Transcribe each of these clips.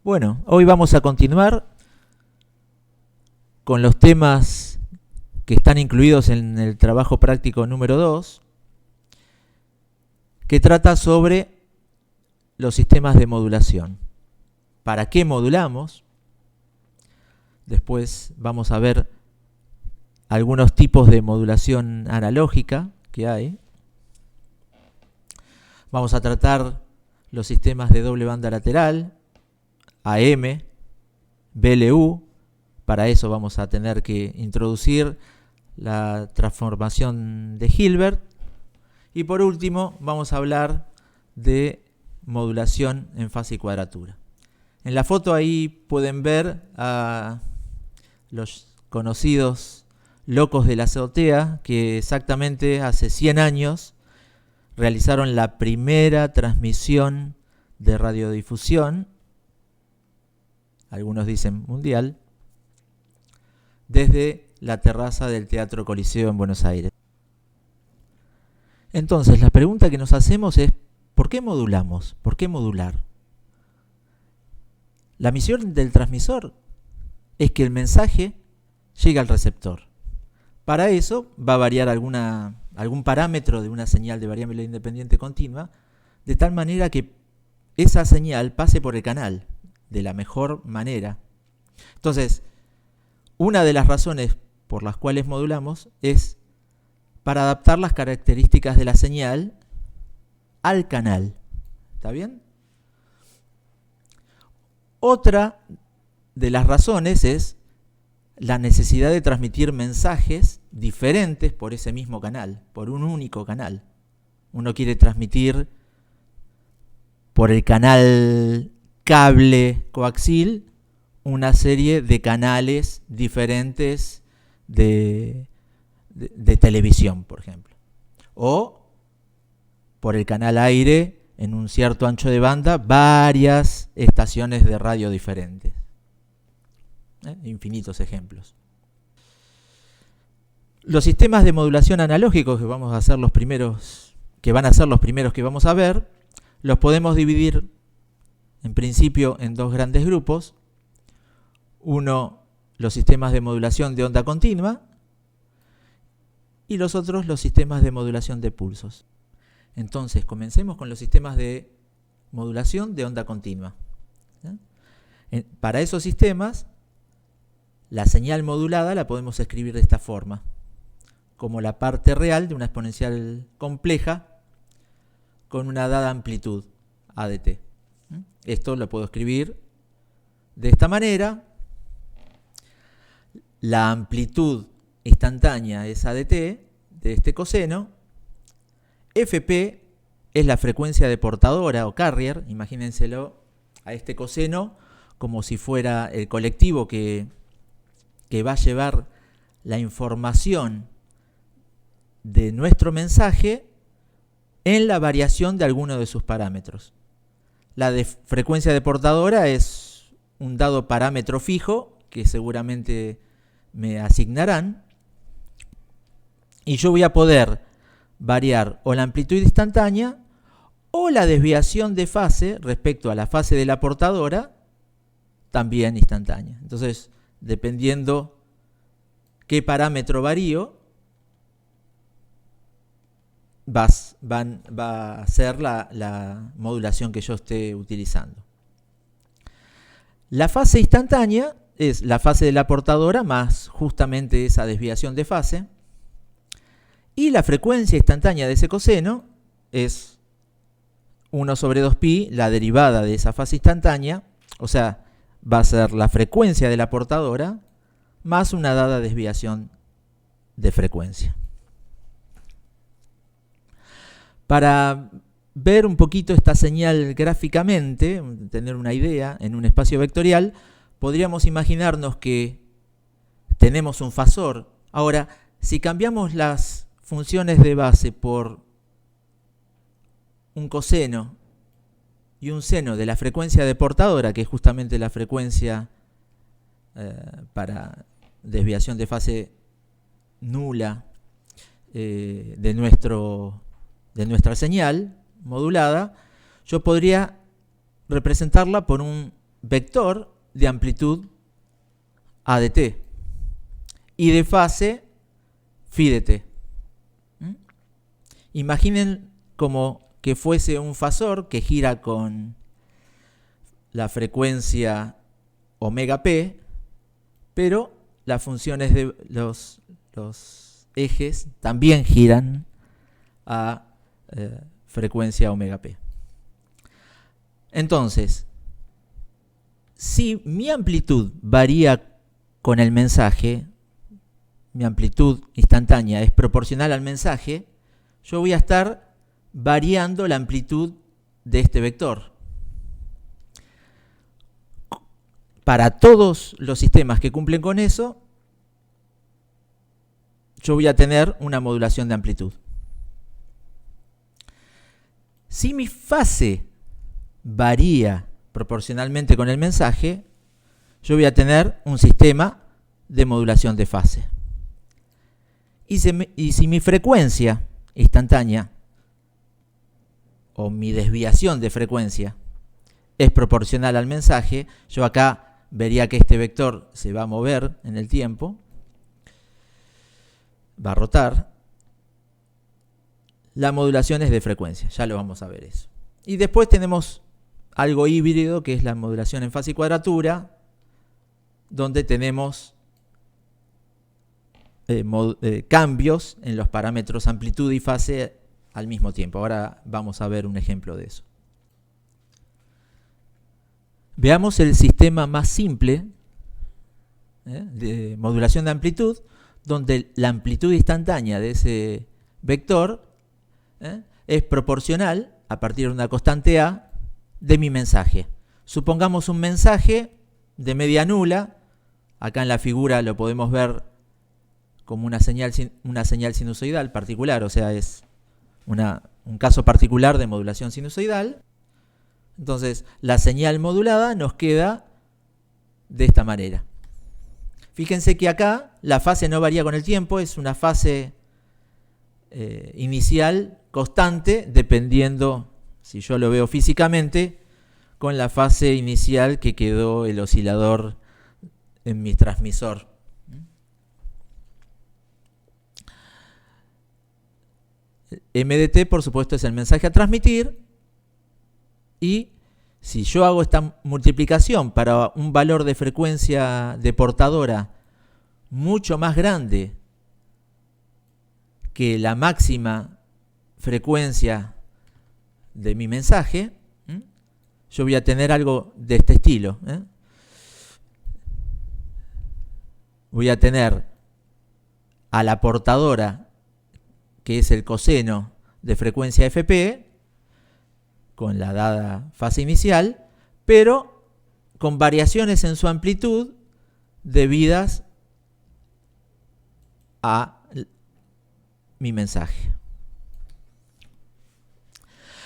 Bueno, hoy vamos a continuar con los temas que están incluidos en el trabajo práctico número 2, que trata sobre los sistemas de modulación. ¿Para qué modulamos? Después vamos a ver algunos tipos de modulación analógica que hay. Vamos a tratar los sistemas de doble banda lateral, AM, BLU. Para eso vamos a tener que introducir la transformación de Hilbert. Y por último vamos a hablar de modulación en fase y cuadratura. En la foto ahí pueden ver a los conocidos locos de la azotea que exactamente hace 100 años realizaron la primera transmisión de radiodifusión, algunos dicen mundial, desde la terraza del Teatro Coliseo en Buenos Aires. Entonces, la pregunta que nos hacemos es, ¿por qué modulamos? ¿Por qué modular? La misión del transmisor es que el mensaje llegue al receptor. Para eso va a variar algún parámetro de una señal de variable independiente continua, de tal manera que esa señal pase por el canal de la mejor manera. Entonces, una de las razones por las cuales modulamos es para adaptar las características de la señal al canal. ¿Está bien? Otra de las razones es la necesidad de transmitir mensajes diferentes por ese mismo canal, por un único canal. Uno quiere transmitir por el canal cable coaxil una serie de canales diferentes de televisión, por ejemplo. O por el canal aire, en un cierto ancho de banda, varias estaciones de radio diferentes. Infinitos ejemplos. Los sistemas de modulación analógicos, que van a ser los primeros que vamos a ver, los podemos dividir en principio en dos grandes grupos. Uno, los sistemas de modulación de onda continua, y los otros, los sistemas de modulación de pulsos. Entonces, comencemos con los sistemas de modulación de onda continua. Para esos sistemas, la señal modulada la podemos escribir de esta forma, como la parte real de una exponencial compleja con una dada amplitud, ADT. Esto lo puedo escribir de esta manera. La amplitud instantánea es ADT de este coseno. FP es la frecuencia de portadora o carrier. Imagínenselo a este coseno como si fuera el colectivo que va a llevar la información de nuestro mensaje en la variación de alguno de sus parámetros. La de frecuencia de portadora es un dado parámetro fijo que seguramente me asignarán, y yo voy a poder variar o la amplitud instantánea o la desviación de fase respecto a la fase de la portadora, también instantánea. Entonces, dependiendo qué parámetro varío, va a ser la modulación que yo esté utilizando. La fase instantánea es la fase de la portadora más justamente esa desviación de fase, y la frecuencia instantánea de ese coseno es 1 sobre 2pi, la derivada de esa fase instantánea, o sea, va a ser la frecuencia de la portadora más una dada desviación de frecuencia. Para ver un poquito esta señal gráficamente, tener una idea en un espacio vectorial, podríamos imaginarnos que tenemos un fasor. Ahora, si cambiamos las funciones de base por un coseno y un seno de la frecuencia de portadora, que es justamente la frecuencia para desviación de fase nula de nuestra señal modulada, yo podría representarla por un vector de amplitud A de t y de fase phi de t. Imaginen como que fuese un fasor que gira con la frecuencia omega p, pero las funciones de los ejes también giran a frecuencia omega p. Entonces, si mi amplitud varía con el mensaje, mi amplitud instantánea es proporcional al mensaje, yo voy a estar variando la amplitud de este vector. Para todos los sistemas que cumplen con eso, yo voy a tener una modulación de amplitud. Si mi fase varía proporcionalmente con el mensaje, yo voy a tener un sistema de modulación de fase. Y si mi frecuencia instantánea o mi desviación de frecuencia es proporcional al mensaje, yo acá vería que este vector se va a mover en el tiempo, va a rotar. La modulación es de frecuencia, ya lo vamos a ver eso. Y después tenemos algo híbrido, que es la modulación en fase y cuadratura, donde tenemos cambios en los parámetros amplitud y fase al mismo tiempo. Ahora vamos a ver un ejemplo de eso. Veamos el sistema más simple de modulación de amplitud, donde la amplitud instantánea de ese vector es proporcional, a partir de una constante A, de mi mensaje. Supongamos un mensaje de media nula. Acá en la figura lo podemos ver como una señal sinusoidal particular, o sea, es un caso particular de modulación sinusoidal. Entonces, la señal modulada nos queda de esta manera. Fíjense que acá la fase no varía con el tiempo, es una fase inicial constante, dependiendo, si yo lo veo físicamente, con la fase inicial que quedó el oscilador en mi transmisor. MDT, por supuesto, es el mensaje a transmitir. Y si yo hago esta multiplicación para un valor de frecuencia de portadora mucho más grande que la máxima frecuencia de mi mensaje, yo voy a tener algo de este estilo. Voy a tener a la portadora, que es el coseno de frecuencia fp, con la dada fase inicial, pero con variaciones en su amplitud debidas a mi mensaje.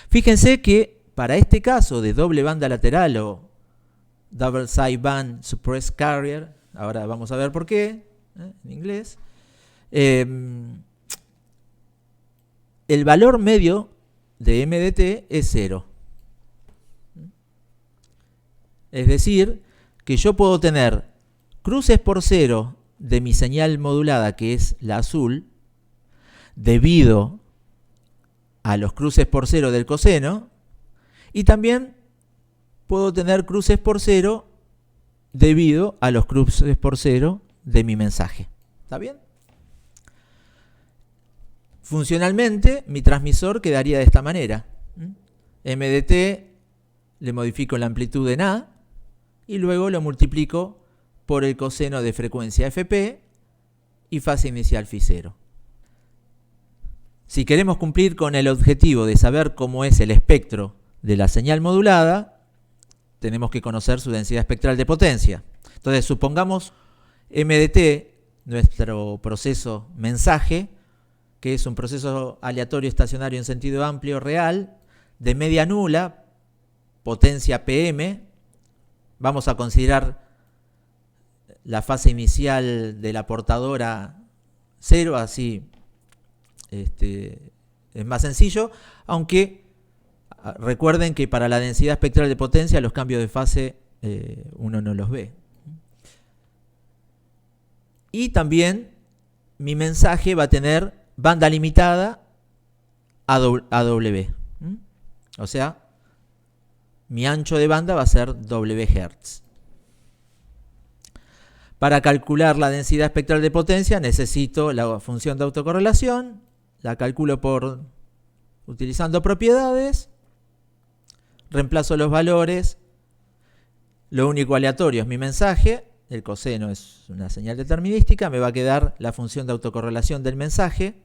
Fíjense que para este caso de doble banda lateral o double sideband suppressed carrier, ahora vamos a ver por qué, en inglés, el valor medio de MDT es 0. Es decir, que yo puedo tener cruces por 0 de mi señal modulada, que es la azul, debido a los cruces por 0 del coseno, y también puedo tener cruces por 0 debido a los cruces por 0 de mi mensaje. ¿Está bien? Funcionalmente, mi transmisor quedaría de esta manera. MDT le modifico la amplitud en A y luego lo multiplico por el coseno de frecuencia fp y fase inicial phi 0. Si queremos cumplir con el objetivo de saber cómo es el espectro de la señal modulada, tenemos que conocer su densidad espectral de potencia. Entonces, supongamos MDT, nuestro proceso mensaje, que es un proceso aleatorio estacionario en sentido amplio real, de media nula, potencia PM. Vamos a considerar la fase inicial de la portadora 0, así es más sencillo, aunque recuerden que para la densidad espectral de potencia los cambios de fase uno no los ve. Y también mi mensaje va a tener banda limitada AW. O sea, mi ancho de banda va a ser WHz. Para calcular la densidad espectral de potencia necesito la función de autocorrelación, la calculo utilizando propiedades, reemplazo los valores, lo único aleatorio es mi mensaje, el coseno es una señal determinística, me va a quedar la función de autocorrelación del mensaje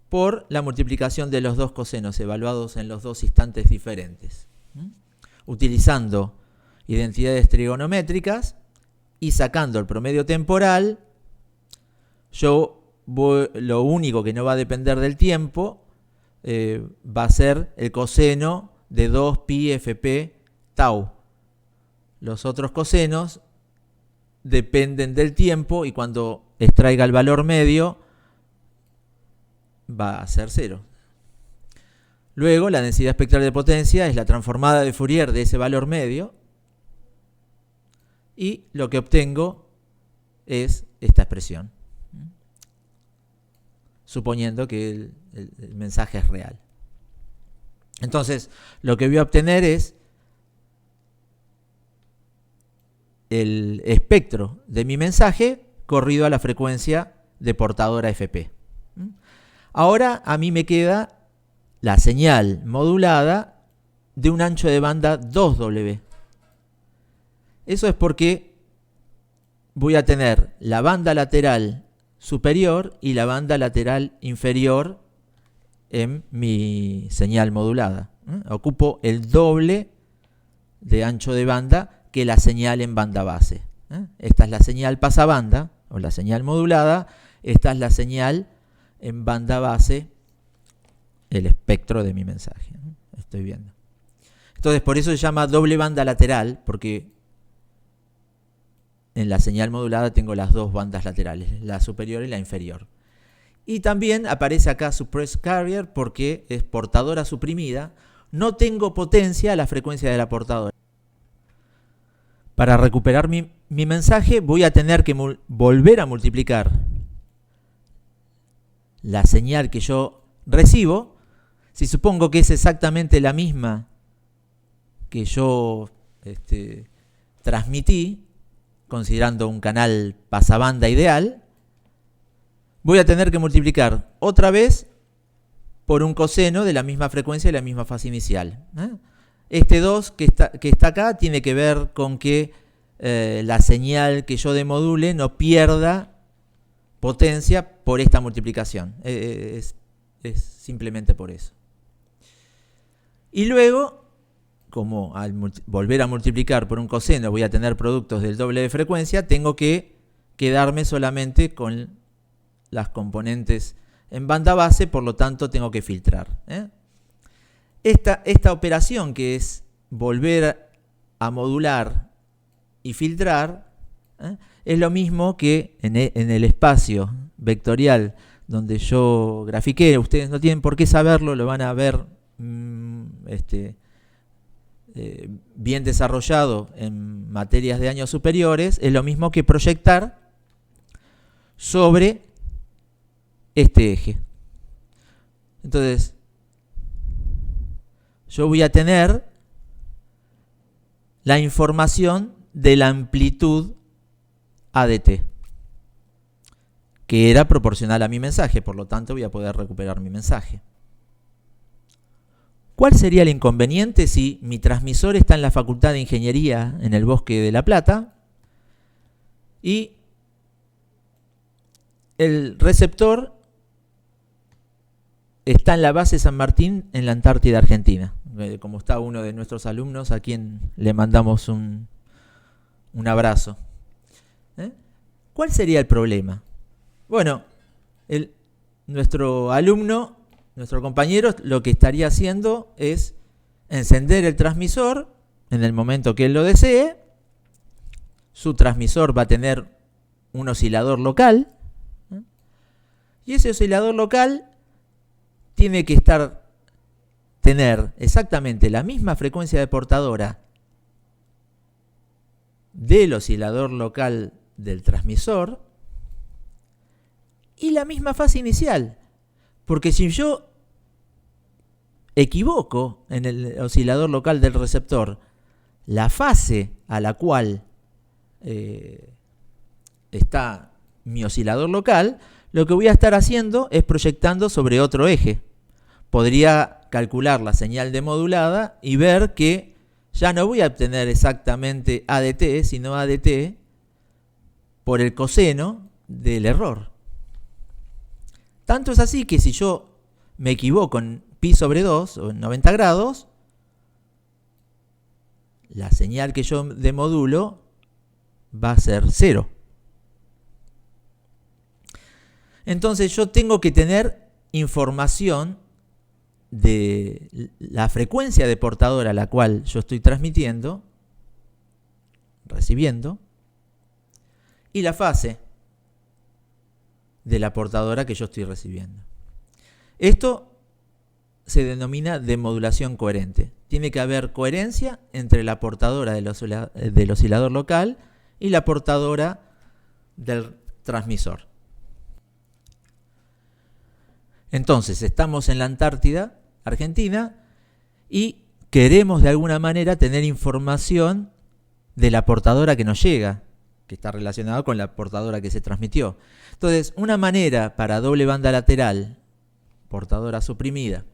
por la multiplicación de los dos cosenos evaluados en los dos instantes diferentes. Utilizando identidades trigonométricas y sacando el promedio temporal, lo único que no va a depender del tiempo va a ser el coseno de 2pi fp tau. Los otros cosenos dependen del tiempo y cuando extraiga el valor medio va a ser 0. Luego, la densidad espectral de potencia es la transformada de Fourier de ese valor medio y lo que obtengo es esta expresión, suponiendo que el mensaje es real. Entonces, lo que voy a obtener es el espectro de mi mensaje corrido a la frecuencia de portadora FP. Ahora a mí me queda la señal modulada de un ancho de banda 2W. Eso es porque voy a tener la banda lateral superior y la banda lateral inferior en mi señal modulada. Ocupo el doble de ancho de banda que la señal en banda base. Esta es la señal pasabanda o la señal modulada, esta es la señal en banda base, el espectro de mi mensaje. Estoy viendo. Entonces, por eso se llama doble banda lateral, porque en la señal modulada tengo las dos bandas laterales, la superior y la inferior. Y también aparece acá suppressed carrier porque es portadora suprimida. No tengo potencia a la frecuencia de la portadora. Para recuperar mi mensaje voy a tener que volver a multiplicar la señal que yo recibo. Si supongo que es exactamente la misma que yo transmití, considerando un canal pasabanda ideal, voy a tener que multiplicar otra vez por un coseno de la misma frecuencia y la misma fase inicial. Este 2 que está acá tiene que ver con que la señal que yo demodule no pierda potencia por esta multiplicación. Es simplemente por eso. Y luego, como al volver a multiplicar por un coseno voy a tener productos del doble de frecuencia, tengo que quedarme solamente con las componentes en banda base, por lo tanto tengo que filtrar. Esta operación, que es volver a modular y filtrar, es lo mismo que en el espacio vectorial donde yo grafiqué. Ustedes no tienen por qué saberlo, lo van a ver bien desarrollado en materias de años superiores. Es lo mismo que proyectar sobre este eje. Entonces, yo voy a tener la información de la amplitud ADT, que era proporcional a mi mensaje, por lo tanto voy a poder recuperar mi mensaje. ¿Cuál sería el inconveniente si mi transmisor está en la Facultad de Ingeniería en el Bosque de La Plata y el receptor está en la base San Martín en la Antártida Argentina? Como está uno de nuestros alumnos, a quien le mandamos un abrazo. ¿Cuál sería el problema? Bueno, nuestro alumno, nuestro compañero, lo que estaría haciendo es encender el transmisor en el momento que él lo desee. Su transmisor va a tener un oscilador local, y ese oscilador local tiene que tener exactamente la misma frecuencia de portadora del oscilador local del transmisor y la misma fase inicial. Porque si yo equivoco en el oscilador local del receptor la fase a la cual está mi oscilador local, lo que voy a estar haciendo es proyectando sobre otro eje. Podría calcular la señal demodulada y ver que ya no voy a obtener exactamente ADT, sino ADT por el coseno del error. Tanto es así que si yo me equivoco en pi sobre 2 o en 90 grados, la señal que yo demodulo va a ser 0. Entonces yo tengo que tener información de la frecuencia de portadora a la cual yo estoy transmitiendo, recibiendo, y la fase de la portadora que yo estoy recibiendo. Esto se denomina demodulación coherente. Tiene que haber coherencia entre la portadora del oscilador local y la portadora del transmisor. Entonces, estamos en la Antártida, Argentina, y queremos de alguna manera tener información de la portadora que nos llega, que está relacionada con la portadora que se transmitió. Entonces, una manera para doble banda lateral, portadora suprimida,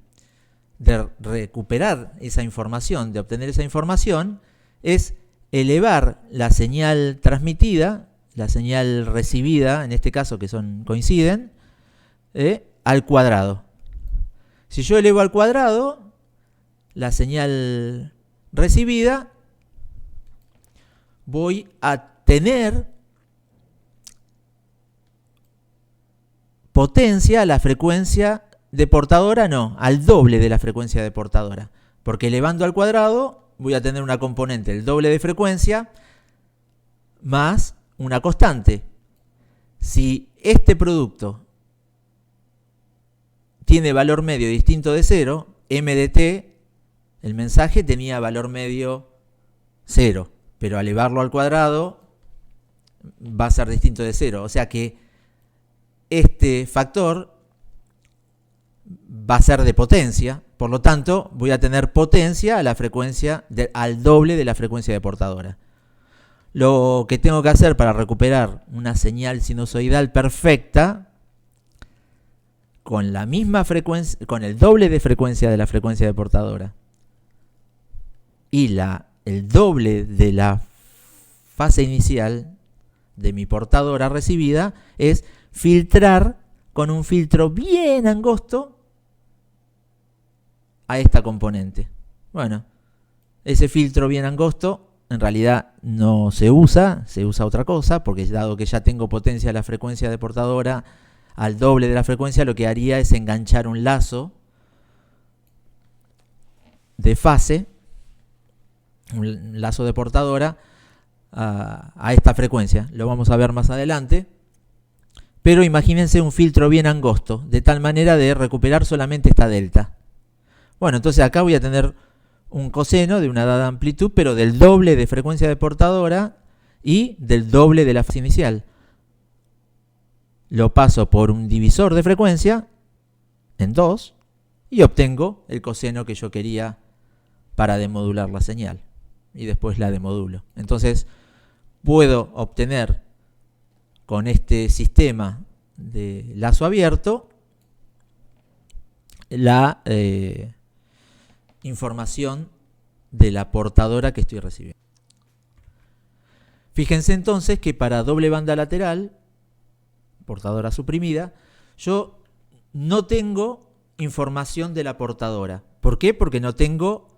de recuperar esa información, de obtener esa información, es elevar la señal transmitida, la señal recibida, en este caso que coinciden, al cuadrado. Si yo elevo al cuadrado la señal recibida, voy a tener potencia a la frecuencia de portadora, no, al doble de la frecuencia de portadora. Porque elevando al cuadrado voy a tener una componente, el doble de frecuencia, más una constante. Si este producto tiene valor medio distinto de 0, m de t, el mensaje tenía valor medio 0, pero al elevarlo al cuadrado va a ser distinto de 0. O sea que este factor va a ser de potencia, por lo tanto voy a tener potencia a la frecuencia al doble de la frecuencia de portadora. Lo que tengo que hacer para recuperar una señal sinusoidal perfecta con la misma frecuencia, con el doble de frecuencia de la frecuencia de portadora y el doble de la fase inicial de mi portadora recibida, es filtrar con un filtro bien angosto a esta componente. Bueno, ese filtro bien angosto en realidad no se usa otra cosa, porque dado que ya tengo potencia de la frecuencia de portadora al doble de la frecuencia, lo que haría es enganchar un lazo de fase, un lazo de portadora a esta frecuencia. Lo vamos a ver más adelante. Pero imagínense un filtro bien angosto, de tal manera de recuperar solamente esta delta. Bueno, entonces acá voy a tener un coseno de una dada amplitud, pero del doble de frecuencia de portadora y del doble de la fase inicial. Lo paso por un divisor de frecuencia en 2 y obtengo el coseno que yo quería para demodular la señal. Y después la demodulo. Entonces puedo obtener con este sistema de lazo abierto la información de la portadora que estoy recibiendo. Fíjense entonces que para doble banda lateral, portadora suprimida, yo no tengo información de la portadora. ¿Por qué? Porque no tengo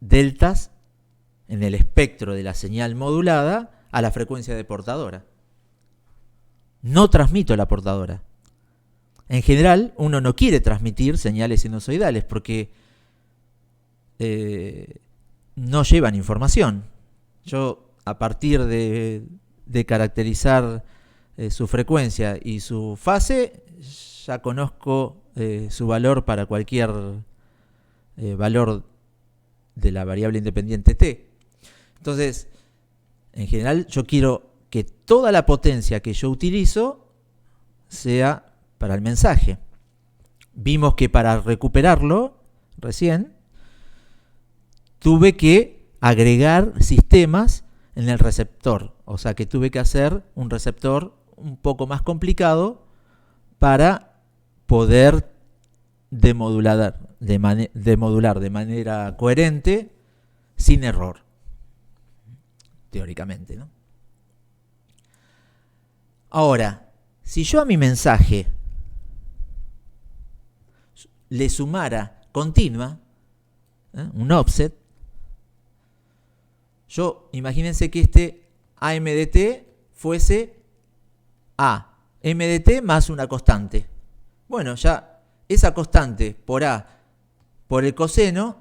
deltas en el espectro de la señal modulada a la frecuencia de portadora. No transmito la portadora. En general, uno no quiere transmitir señales sinusoidales porque no llevan información. Yo, a partir de caracterizar su frecuencia y su fase, ya conozco su valor para cualquier valor de la variable independiente t. Entonces, En general, yo quiero que toda la potencia que yo utilizo sea para el mensaje. Vimos que para recuperarlo, recién, tuve que agregar sistemas en el receptor. O sea que tuve que hacer un receptor un poco más complicado para poder demodular de manera coherente, sin error, teóricamente, ¿no? Ahora, si yo a mi mensaje le sumara continua, un offset, imagínense que este AMDT fuese A, MDT más una constante. Bueno, ya esa constante por A por el coseno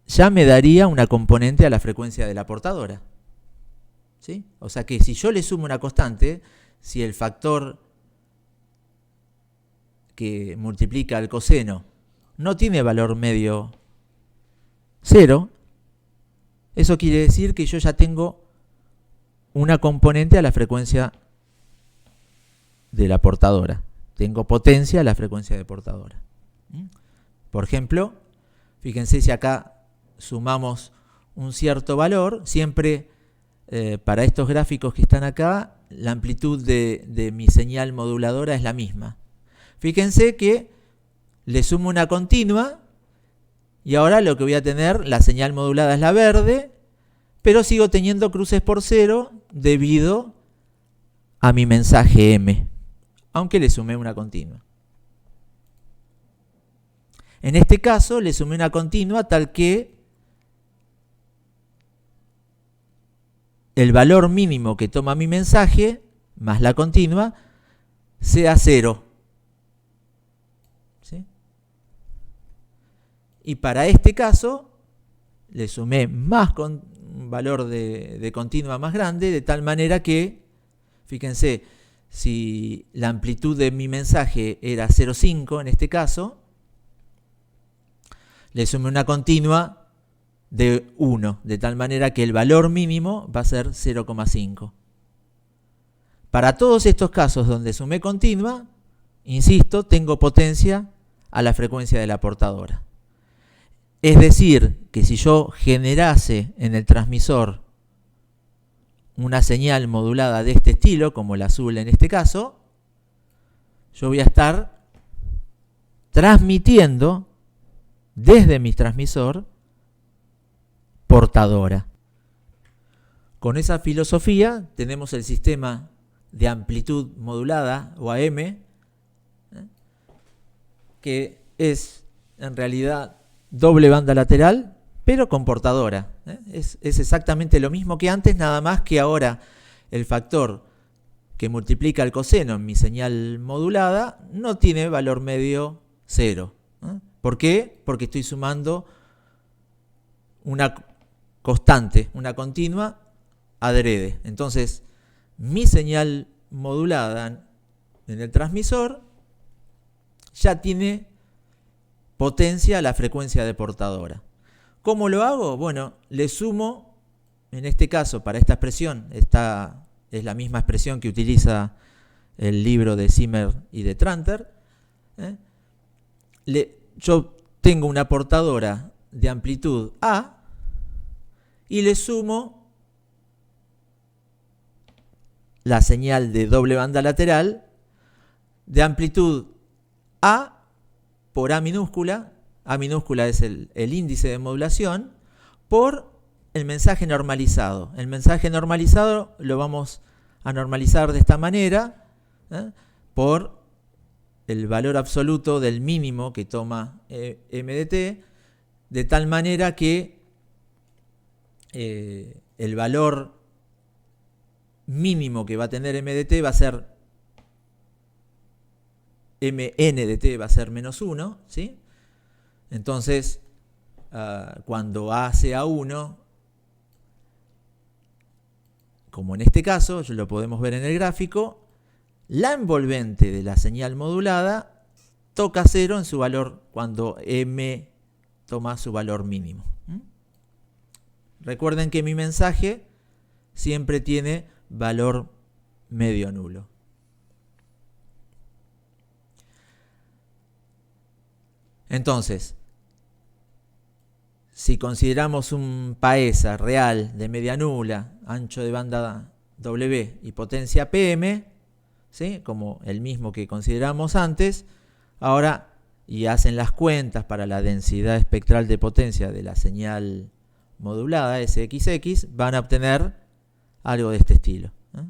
ya me daría una componente a la frecuencia de la portadora. ¿Sí? O sea que si yo le sumo una constante, si el factor que multiplica el coseno no tiene valor medio 0, eso quiere decir que yo ya tengo una componente a la frecuencia de la portadora. Tengo potencia a la frecuencia de portadora. Por ejemplo, fíjense si acá sumamos un cierto valor, siempre para estos gráficos que están acá, la amplitud de mi señal moduladora es la misma. Fíjense que le sumo una continua y ahora lo que voy a tener, la señal modulada es la verde, pero sigo teniendo cruces por cero debido a mi mensaje M, aunque le sumé una continua. En este caso le sumé una continua tal que el valor mínimo que toma mi mensaje más la continua sea 0. ¿Sí? Y para este caso le sumé más con un valor de continua más grande, de tal manera que, fíjense, si la amplitud de mi mensaje era 0,5 en este caso, le sumé una continua de 1, de tal manera que el valor mínimo va a ser 0,5. Para todos estos casos donde sumé continua, insisto, tengo potencia a la frecuencia de la portadora. Es decir, que si yo generase en el transmisor una señal modulada de este estilo, como el azul en este caso, yo voy a estar transmitiendo desde mi transmisor portadora. Con esa filosofía tenemos el sistema de amplitud modulada, o AM, que es en realidad doble banda lateral, pero con portadora. Es exactamente lo mismo que antes, nada más que ahora el factor que multiplica el coseno en mi señal modulada no tiene valor medio 0. ¿Por qué? Porque estoy sumando una constante, una continua, adrede. Entonces, mi señal modulada en el transmisor ya tiene potencia a la frecuencia de portadora. ¿Cómo lo hago? Bueno, le sumo, en este caso, para esta expresión, esta es la misma expresión que utiliza el libro de Zimmer y de Tranter. Yo tengo una portadora de amplitud A y le sumo la señal de doble banda lateral de amplitud A por A minúscula es el índice de modulación, por el mensaje normalizado. El mensaje normalizado lo vamos a normalizar de esta manera, por el valor absoluto del mínimo que toma MDT, de tal manera que el valor mínimo que va a tener MDT va a ser MNDT, va a ser menos 1, ¿sí? Entonces, cuando A sea 1, como en este caso, lo podemos ver en el gráfico, la envolvente de la señal modulada toca 0 en su valor cuando M toma su valor mínimo. Recuerden que mi mensaje siempre tiene valor medio nulo. Entonces, si consideramos un PAESA real de media nula, ancho de banda W y potencia PM, ¿sí?, como el mismo que consideramos antes, ahora, y hacen las cuentas para la densidad espectral de potencia de la señal modulada, SXX, van a obtener algo de este estilo, ¿eh?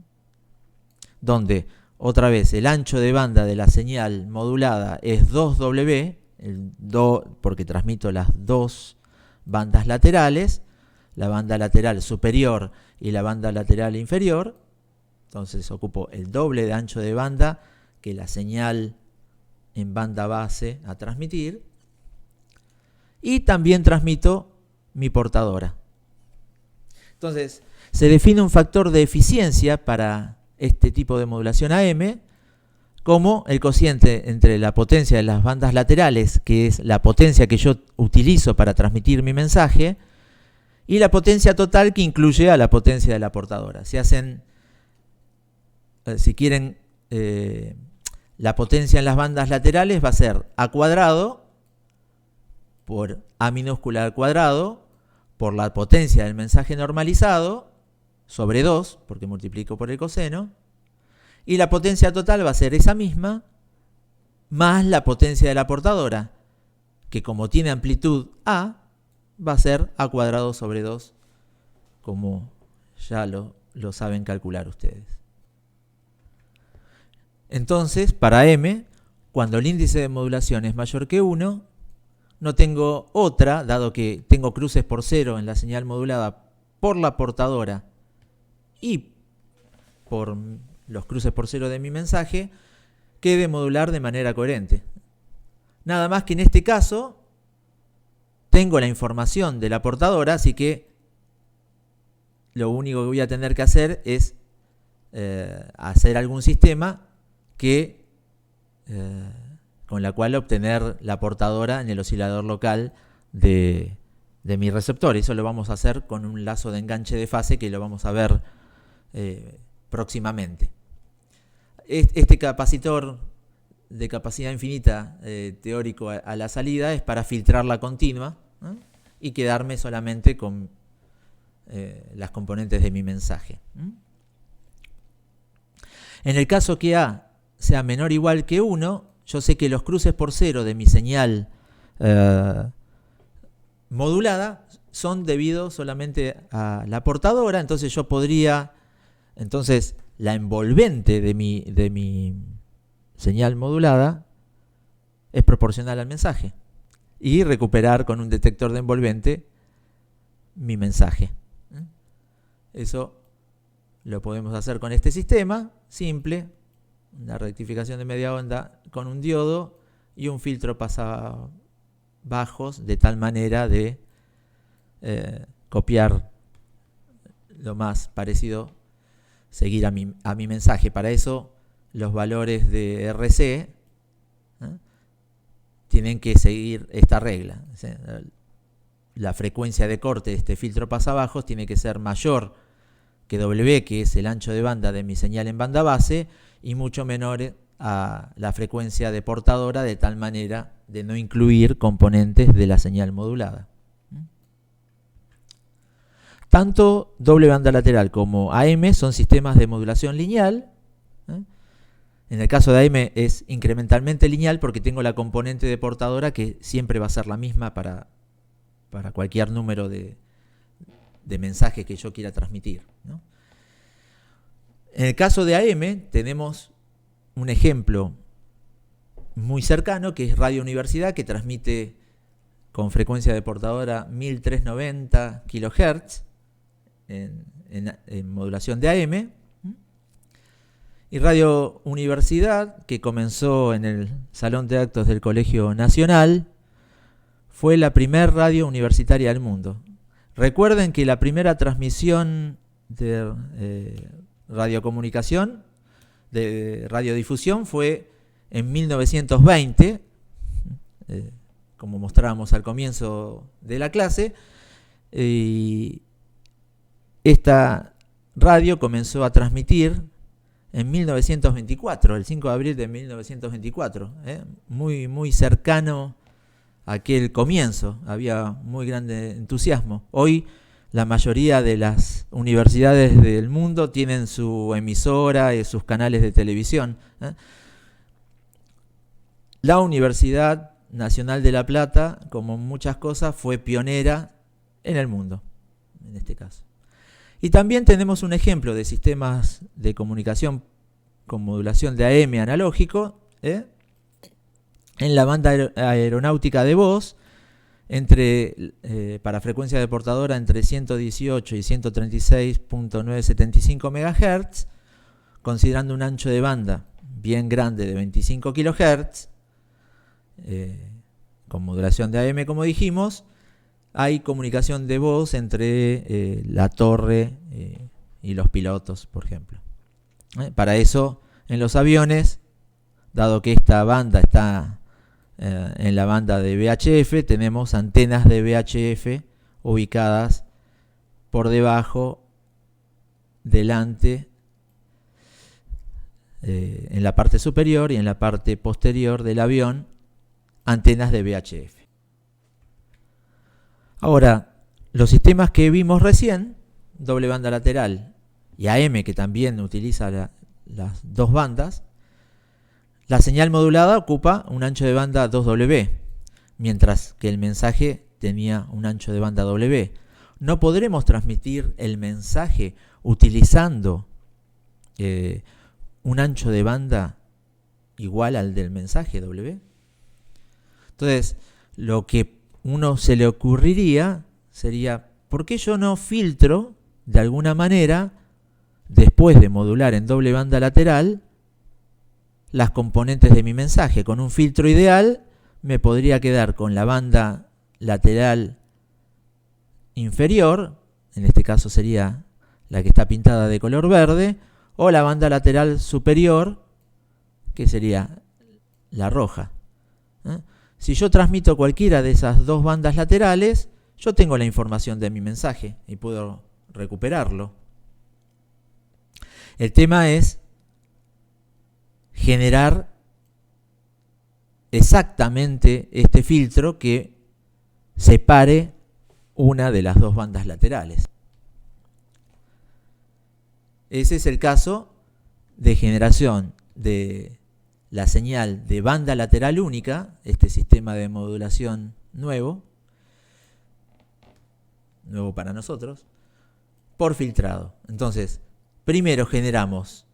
Donde, otra vez, el ancho de banda de la señal modulada es 2W, porque transmito las dos bandas laterales, la banda lateral superior y la banda lateral inferior. Entonces ocupo el doble de ancho de banda que la señal en banda base a transmitir. Y también transmito mi portadora. Entonces se define un factor de eficiencia para este tipo de modulación AM como el cociente entre la potencia de las bandas laterales, que es la potencia que yo utilizo para transmitir mi mensaje, y la potencia total, que incluye a la potencia de la portadora. Si quieren, la potencia en las bandas laterales va a ser A cuadrado por A minúscula al cuadrado por la potencia del mensaje normalizado sobre 2, porque multiplico por el coseno, y la potencia total va a ser esa misma más la potencia de la portadora, que como tiene amplitud A, va a ser A cuadrado sobre 2, como ya lo saben calcular ustedes. Entonces, para M, cuando el índice de modulación es mayor que 1, no tengo otra, dado que tengo cruces por cero en la señal modulada por la portadora y por los cruces por cero de mi mensaje, que de modular de manera coherente. Nada más que en este caso tengo la información de la portadora, así que lo único que voy a tener que hacer es hacer algún sistema con la cual obtener la portadora en el oscilador local de mi receptor. Eso lo vamos a hacer con un lazo de enganche de fase que lo vamos a ver próximamente. Este capacitor de capacidad infinita teórico a la salida es para filtrar la continua, ¿eh?, y quedarme solamente con las componentes de mi mensaje. En el caso que A sea menor o igual que 1, yo sé que los cruces por cero de mi señal modulada son debidos solamente a la portadora, entonces yo podría, la envolvente de mi señal modulada es proporcional al mensaje y recuperar con un detector de envolvente mi mensaje. Eso lo podemos hacer con este sistema simple, una rectificación de media onda con un diodo y un filtro pasabajos, de tal manera de copiar lo más parecido, seguir a mi mensaje. Para eso los valores de RC tienen que seguir esta regla. La frecuencia de corte de este filtro pasabajos tiene que ser mayor que W, que es el ancho de banda de mi señal en banda base, y mucho menor a la frecuencia de portadora, de tal manera de no incluir componentes de la señal modulada. Tanto doble banda lateral como AM son sistemas de modulación lineal. En el caso de AM es incrementalmente lineal porque tengo la componente de portadora que siempre va a ser la misma para cualquier número de mensajes que yo quiera transmitir, ¿no? En el caso de AM tenemos un ejemplo muy cercano, que es Radio Universidad, que transmite con frecuencia de portadora 1390 kHz en modulación de AM. Y Radio Universidad, que comenzó en el Salón de Actos del Colegio Nacional, fue la primera radio universitaria del mundo. Recuerden que la primera transmisión de radiocomunicación, de radiodifusión, fue en 1920, como mostrábamos al comienzo de la clase, y esta radio comenzó a transmitir en 1924, el 5 de abril de 1924, muy cercano a aquel comienzo, había muy grande entusiasmo. Hoy la mayoría de las universidades del mundo tienen su emisora y sus canales de televisión. La Universidad Nacional de La Plata, como muchas cosas, fue pionera en el mundo, en este caso. Y también tenemos un ejemplo de sistemas de comunicación con modulación de AM analógico, en la banda aeronáutica de voz, para frecuencia de portadora entre 118 y 136.975 MHz, considerando un ancho de banda bien grande de 25 kHz, con modulación de AM, como dijimos, hay comunicación de voz entre la torre y los pilotos, por ejemplo. Para eso, en los aviones, dado que esta banda está en la banda de VHF, tenemos antenas de VHF ubicadas por debajo, delante, en la parte superior y en la parte posterior del avión, antenas de VHF. Ahora, los sistemas que vimos recién, doble banda lateral y AM, que también utiliza las dos bandas, la señal modulada ocupa un ancho de banda 2W, mientras que el mensaje tenía un ancho de banda W. No podremos transmitir el mensaje utilizando un ancho de banda igual al del mensaje W. Entonces, lo que uno se le ocurriría sería, ¿por qué yo no filtro de alguna manera, después de modular en doble banda lateral, las componentes de mi mensaje? Con un filtro ideal me podría quedar con la banda lateral inferior, en este caso sería la que está pintada de color verde, o la banda lateral superior, que sería la roja. Si yo transmito cualquiera de esas dos bandas laterales, yo tengo la información de mi mensaje y puedo recuperarlo. El tema es generar exactamente este filtro que separe una de las dos bandas laterales. Ese es el caso de generación de la señal de banda lateral única, este sistema de modulación nuevo para nosotros, por filtrado. Entonces, primero generamos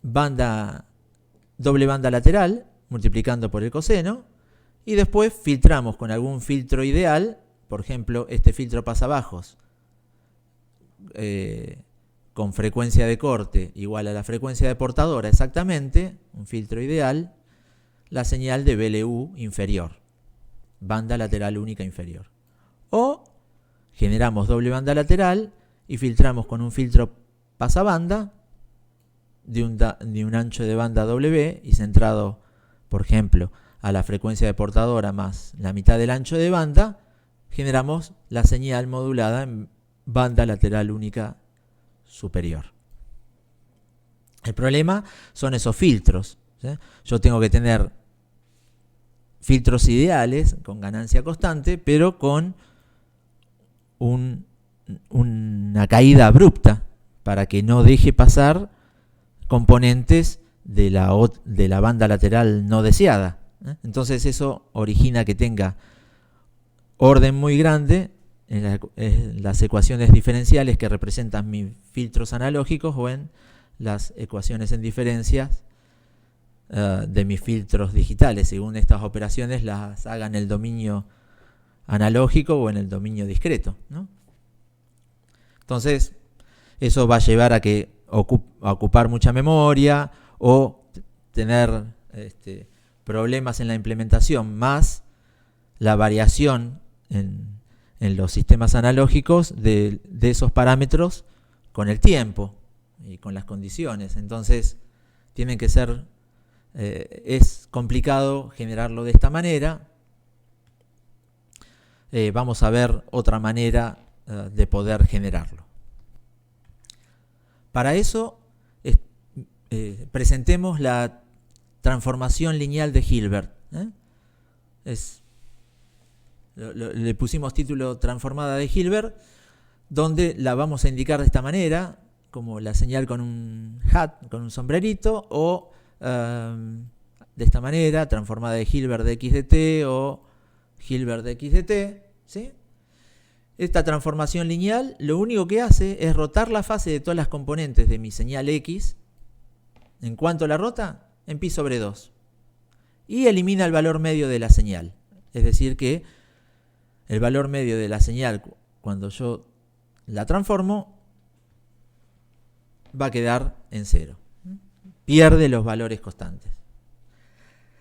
doble banda lateral, multiplicando por el coseno, y después filtramos con algún filtro ideal, por ejemplo, este filtro pasabajos, con frecuencia de corte igual a la frecuencia de portadora exactamente, un filtro ideal, la señal de BLU inferior, banda lateral única inferior. O generamos doble banda lateral y filtramos con un filtro pasabanda de un ancho de banda W y centrado, por ejemplo, a la frecuencia de portadora más la mitad del ancho de banda, generamos la señal modulada en banda lateral única superior. El problema son esos filtros, ¿sí? Yo tengo que tener filtros ideales con ganancia constante, pero con una caída abrupta para que no deje pasar componentes de la banda lateral no deseada. Entonces eso origina que tenga orden muy grande en las ecuaciones diferenciales que representan mis filtros analógicos o en las ecuaciones en diferencias de mis filtros digitales, según estas operaciones las haga en el dominio analógico o en el dominio discreto, ¿no? Entonces, eso va a llevar a ocupar mucha memoria o tener problemas en la implementación, más la variación en los sistemas analógicos de esos parámetros con el tiempo y con las condiciones. Entonces, tienen que ser, es complicado generarlo de esta manera. Vamos a ver otra manera de poder generarlo. Para eso presentemos la transformación lineal de Hilbert. Le pusimos título transformada de Hilbert, donde la vamos a indicar de esta manera, como la señal con un hat, con un sombrerito, o de esta manera, transformada de Hilbert de x de t o Hilbert de x de t, ¿sí? Esta transformación lineal lo único que hace es rotar la fase de todas las componentes de mi señal x. ¿En cuánto la rota? En pi sobre 2. Y elimina el valor medio de la señal. Es decir que el valor medio de la señal, cuando yo la transformo, va a quedar en 0. Pierde los valores constantes.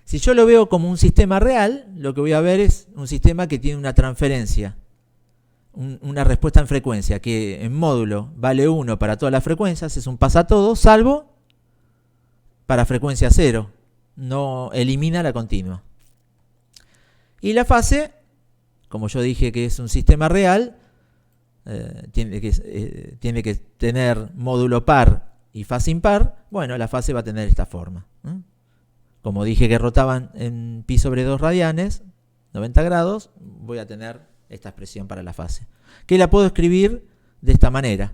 Si yo lo veo como un sistema real, lo que voy a ver es un sistema que tiene una transferencia, una respuesta en frecuencia, que en módulo vale 1 para todas las frecuencias, es un pasatodo, salvo para frecuencia 0. No elimina la continua. Y la fase, como yo dije que es un sistema real, tiene que tener módulo par y fase impar. Bueno, la fase va a tener esta forma. Como dije que rotaban en pi sobre 2 radianes, 90 grados, voy a tener esta expresión para la fase, que la puedo escribir de esta manera.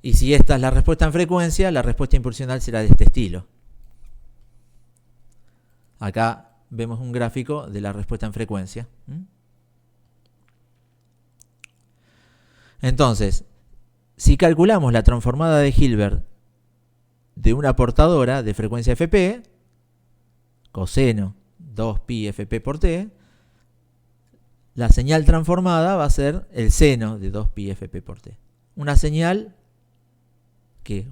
Y si esta es la respuesta en frecuencia, la respuesta impulsional será de este estilo. Acá vemos un gráfico de la respuesta en frecuencia. Entonces, si calculamos la transformada de Hilbert de una portadora de frecuencia fp, coseno 2pi fp por t, la señal transformada va a ser el seno de 2pi fp por t. Una señal que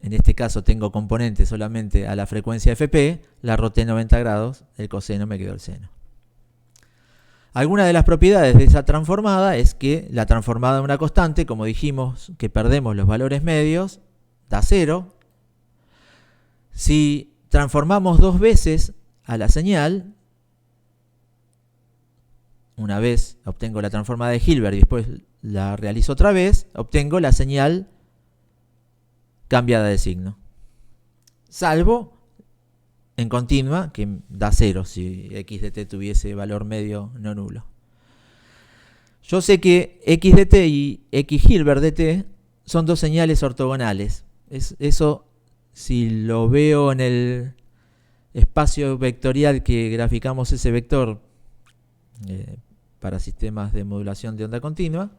en este caso tengo componente solamente a la frecuencia fp, la roté 90 grados, el coseno me quedó el seno. Alguna de las propiedades de esa transformada es que la transformada de una constante, como dijimos que perdemos los valores medios, da 0. Si transformamos dos veces a la señal, una vez obtengo la transformada de Hilbert y después la realizo otra vez, obtengo la señal cambiada de signo. Salvo en continua, que da 0 si x de t tuviese valor medio no nulo. Yo sé que x de t y x Hilbert de t son dos señales ortogonales. Eso, si lo veo en el espacio vectorial que graficamos ese vector para sistemas de modulación de onda continua,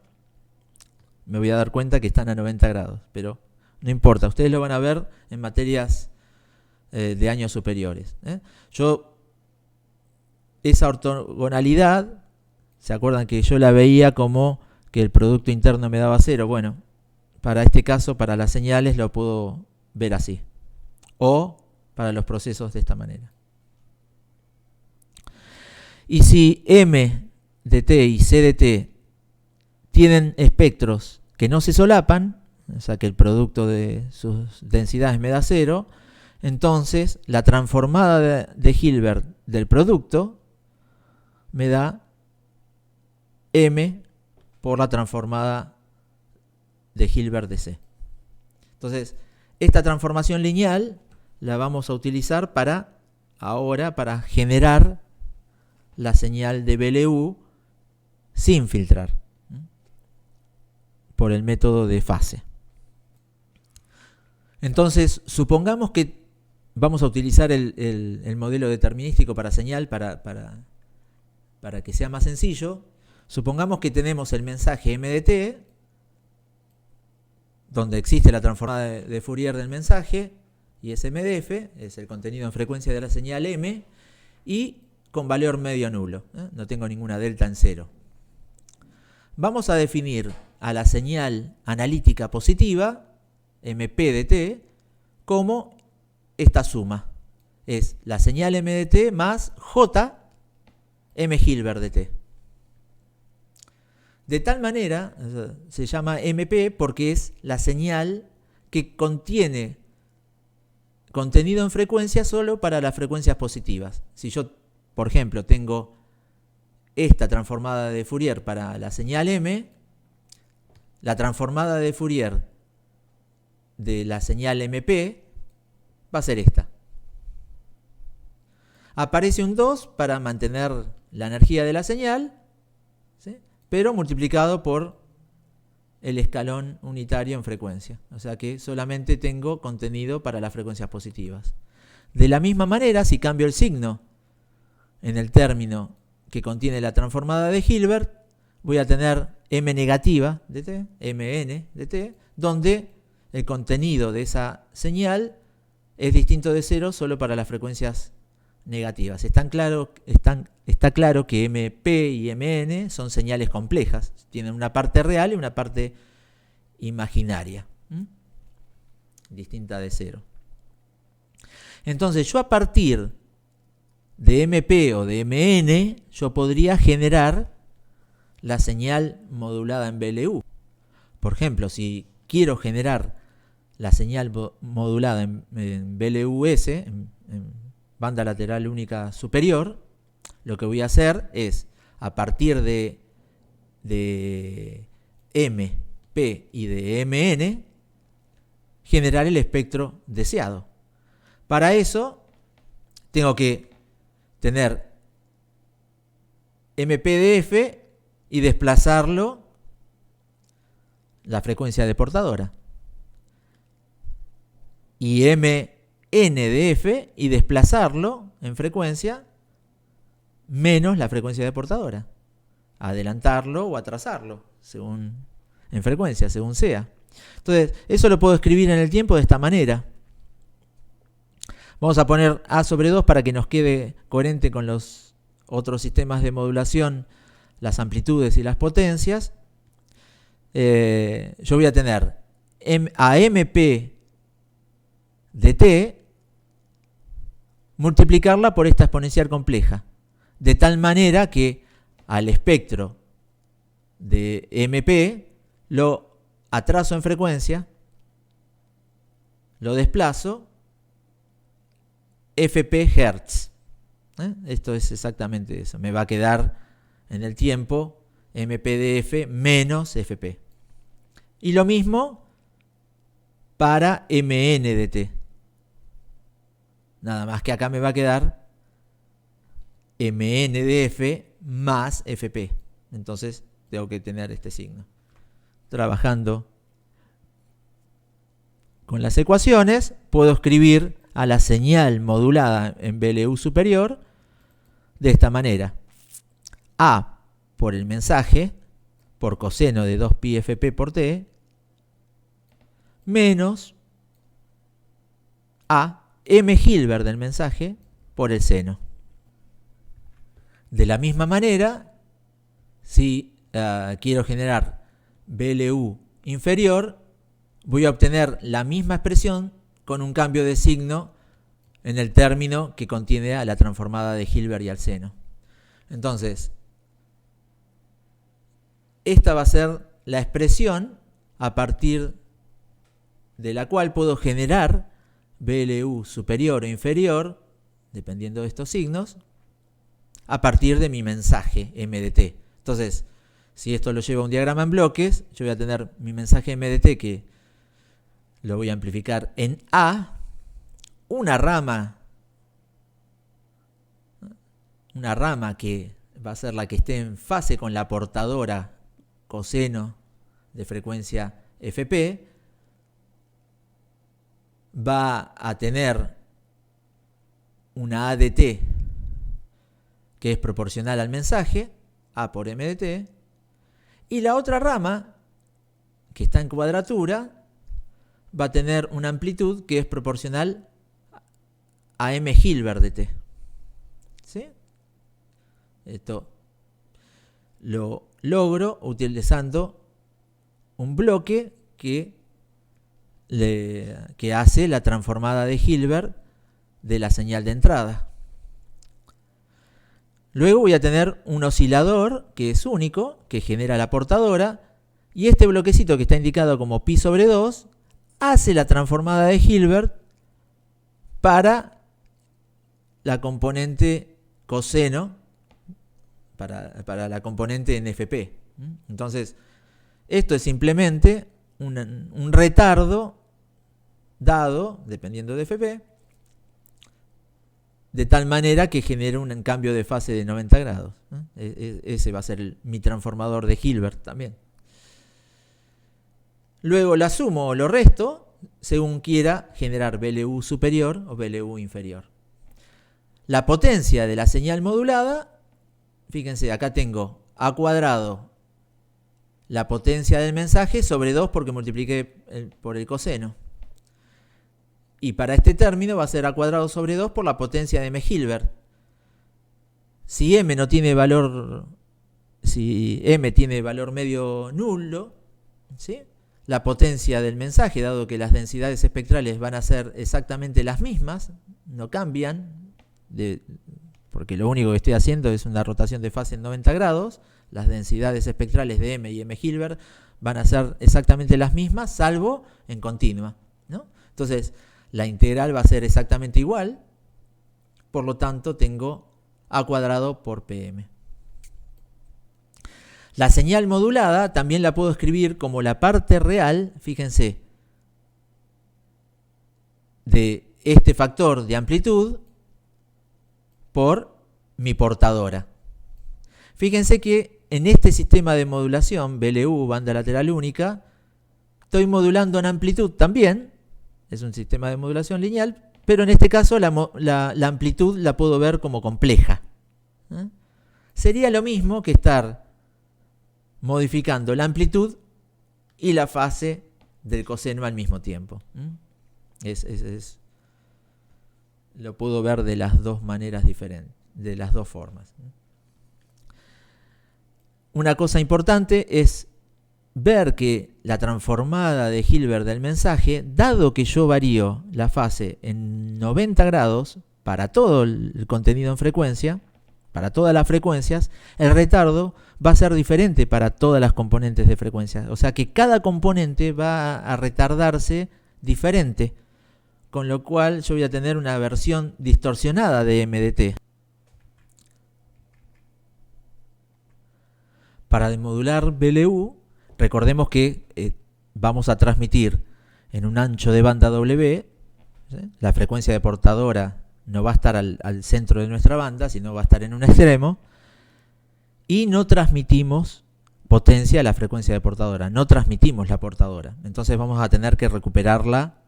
me voy a dar cuenta que están a 90 grados, pero no importa, ustedes lo van a ver en materias de años superiores. Esa ortogonalidad, ¿se acuerdan que yo la veía como que el producto interno me daba 0? Bueno, para este caso, para las señales, lo puedo ver así. O para los procesos de esta manera. Y si m de t y c de t tienen espectros que no se solapan, o sea que el producto de sus densidades me da 0, entonces la transformada de Hilbert del producto me da m por la transformada de Hilbert de C. Entonces, esta transformación lineal la vamos a utilizar ahora para generar la señal de BLU sin filtrar, por el método de fase. Entonces, supongamos que vamos a utilizar el modelo determinístico para señal para que sea más sencillo. Supongamos que tenemos el mensaje m de t, donde existe la transformada de Fourier del mensaje, y es m de f, es el contenido en frecuencia de la señal m, y con valor medio nulo. No tengo ninguna delta en 0. Vamos a definir a la señal analítica positiva, mp de t, como esta suma. Es la señal m de t más j m Hilbert de t. De tal manera, se llama MP porque es la señal que contiene contenido en frecuencia solo para las frecuencias positivas. Si yo, por ejemplo, tengo esta transformada de Fourier para la señal M, la transformada de Fourier de la señal MP va a ser esta. Aparece un 2 para mantener la energía de la señal, ¿sí?, pero multiplicado por el escalón unitario en frecuencia. O sea que solamente tengo contenido para las frecuencias positivas. De la misma manera, si cambio el signo en el término que contiene la transformada de Hilbert, voy a tener M negativa de t, Mn de t, donde el contenido de esa señal es distinto de cero solo para las frecuencias negativas. Está claro que MP y Mn son señales complejas, tienen una parte real y una parte imaginaria, distinta de cero. Entonces yo a partir de MP o de Mn, yo podría generar la señal modulada en BLU. Por ejemplo, si quiero generar la señal modulada en BLUS, en banda lateral única superior, lo que voy a hacer es, a partir de MP y de Mn, generar el espectro deseado. Para eso, tengo que tener MP de F y desplazarlo la frecuencia deportadora. Y Mn de F y desplazarlo en frecuencia menos la frecuencia deportadora. Adelantarlo o atrasarlo en frecuencia, según sea. Entonces, eso lo puedo escribir en el tiempo de esta manera. Vamos a poner A sobre 2 para que nos quede coherente con los otros sistemas de modulación, las amplitudes y las potencias. Yo voy a tener a MP de t multiplicarla por esta exponencial compleja, de tal manera que al espectro de MP lo atraso en frecuencia, lo desplazo FP Hertz. Esto es exactamente eso. Me va a quedar en el tiempo MP de F menos FP. Y lo mismo para MN de t. Nada más que acá me va a quedar Mn de F más Fp. Entonces tengo que tener este signo. Trabajando con las ecuaciones, puedo escribir a la señal modulada en BLU superior de esta manera. A por el mensaje, por coseno de 2pi Fp por t, menos A M Hilbert del mensaje por el seno. De la misma manera, si quiero generar BLU inferior, voy a obtener la misma expresión con un cambio de signo en el término que contiene a la transformada de Hilbert y al seno. Entonces, esta va a ser la expresión a partir de la cual puedo generar BLU superior o inferior, dependiendo de estos signos, a partir de mi mensaje M de t. Entonces, si esto lo llevo a un diagrama en bloques, yo voy a tener mi mensaje M de t que lo voy a amplificar en A, una rama que va a ser la que esté en fase con la portadora coseno de frecuencia Fp, va a tener una A de t que es proporcional al mensaje, A por M de t, y la otra rama, que está en cuadratura, va a tener una amplitud que es proporcional a M Hilbert de t. ¿Sí? Esto lo logro utilizando un bloque que hace la transformada de Hilbert de la señal de entrada. Luego voy a tener un oscilador que es único, que genera la portadora, y este bloquecito que está indicado como pi sobre 2 hace la transformada de Hilbert para la componente coseno, para la componente en Fp. Entonces, Esto es simplemente un retardo dado, dependiendo de FP, de tal manera que genere un cambio de fase de 90 grados. Ese va a ser mi transformador de Hilbert también. Luego la sumo o lo resto según quiera generar BLU superior o BLU inferior. La potencia de la señal modulada, fíjense, acá tengo A cuadrado, la potencia del mensaje, sobre 2 porque multipliqué por el coseno. Y para este término va a ser A cuadrado sobre 2 por la potencia de M Hilbert. Si M no tiene valor, si M tiene valor medio nulo, ¿sí?, la potencia del mensaje, dado que las densidades espectrales van a ser exactamente las mismas, no cambian, porque lo único que estoy haciendo es una rotación de fase en 90 grados, las densidades espectrales de M y M Hilbert van a ser exactamente las mismas, salvo en continua, ¿no? Entonces, la integral va a ser exactamente igual, por lo tanto tengo A cuadrado por PM. La señal modulada también la puedo escribir como la parte real, fíjense, de este factor de amplitud por mi portadora. Fíjense que en este sistema de modulación, BLU, banda lateral única, estoy modulando en amplitud también, es un sistema de modulación lineal, pero en este caso la amplitud la puedo ver como compleja. Sería lo mismo que estar modificando la amplitud y la fase del coseno al mismo tiempo. Lo puedo ver de las dos maneras diferentes, de las dos formas. Una cosa importante es ver que la transformada de Hilbert del mensaje, dado que yo varío la fase en 90 grados para todo el contenido en frecuencia, para todas las frecuencias, el retardo va a ser diferente para todas las componentes de frecuencia. O sea que cada componente va a retardarse diferente, con lo cual yo voy a tener una versión distorsionada de MDT. Para demodular BLU, recordemos que vamos a transmitir en un ancho de banda W, ¿sí? La frecuencia de portadora no va a estar al centro de nuestra banda, sino va a estar en un extremo, y no transmitimos potencia a la frecuencia de portadora, no transmitimos la portadora. Entonces vamos a tener que recuperarla